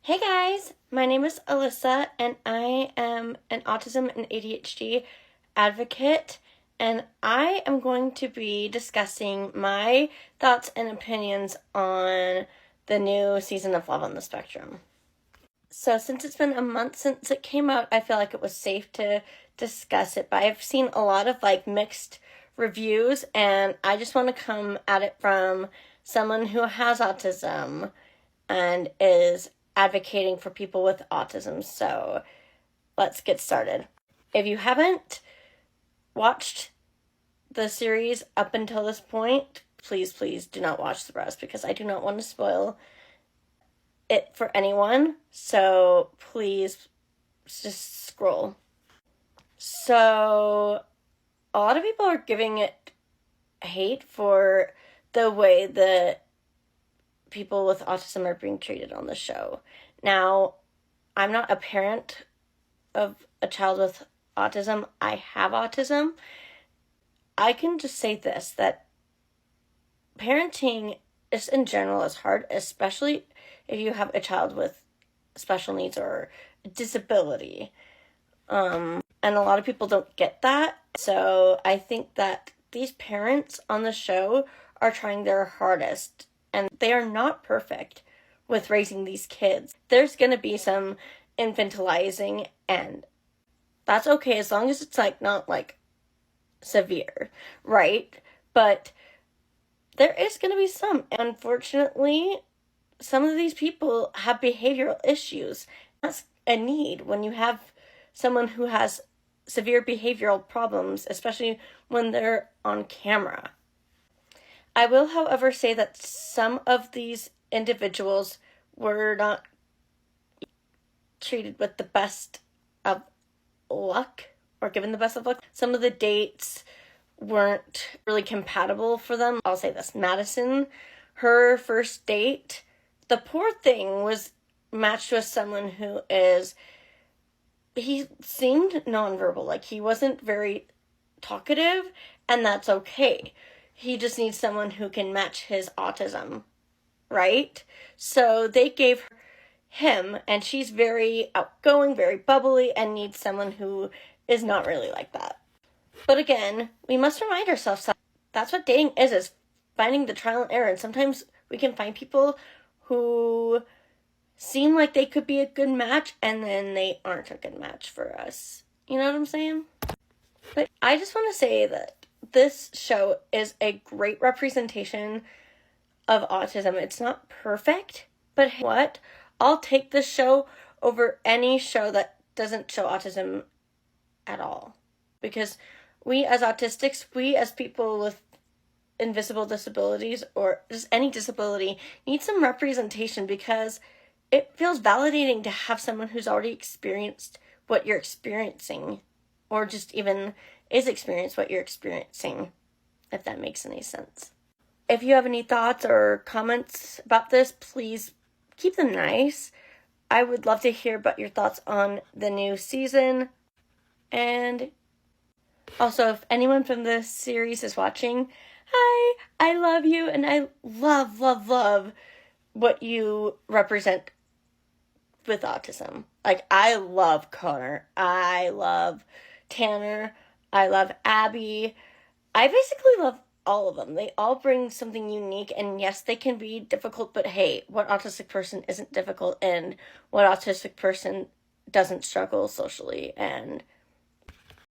Hey guys, my name is Alyssa and I am an autism and ADHD advocate, and I am going to be discussing my thoughts and opinions on the new season of Love on the Spectrum. So since it's been a month since it came out, I feel like it was safe to discuss it, but I've seen a lot of mixed reviews, and I just want to come at it from someone who has autism and is advocating for people with autism. So let's get started. If you haven't watched the series up until this point, please do not watch the rest, because I do not want to spoil it for anyone. So please just scroll. So a lot of people are giving it hate for the way that people with autism are being treated on the show. Now, I'm not a parent of a child with autism. I have autism. I can just say this, that parenting just in general is hard, especially if you have a child with special needs or disability. And a lot of people don't get that. So I think that these parents on the show are trying their hardest, and they are not perfect with raising these kids. There's going to be some infantilizing, and that's okay as long as it's not severe, right? But there is going to be some. Unfortunately, some of these people have behavioral issues. That's a need when you have someone who has severe behavioral problems, especially when they're on camera. I will, however, say that some of these individuals were not treated with the best of luck, or given the best of luck. Some of the dates weren't really compatible for them. I'll say this. Madison, her first date, the poor thing was matched with someone who he seemed nonverbal. He wasn't very talkative, and that's okay. He just needs someone who can match his autism, right? So they gave him, and she's very outgoing, very bubbly, and needs someone who is not really like that. But again, we must remind ourselves that that's what dating is finding the trial and error. And sometimes we can find people who seem like they could be a good match, and then they aren't a good match for us. You know what I'm saying? But I just want to say that this show is a great representation of autism. It's not perfect, but what? I'll take this show over any show that doesn't show autism at all. Because we as autistics, we as people with invisible disabilities or just any disability need some representation, because it feels validating to have someone who's already experienced what you're experiencing, or just even is experienced what you're experiencing, if that makes any sense. If you have any thoughts or comments about this, please keep them nice. I would love to hear about your thoughts on the new season. And also, if anyone from this series is watching, hi, I love you, and I love what you represent with autism. I love Connor. I love Tanner. I love Abby. I basically love all of them. They all bring something unique, and yes, they can be difficult, but hey, what autistic person isn't difficult, and what autistic person doesn't struggle socially? And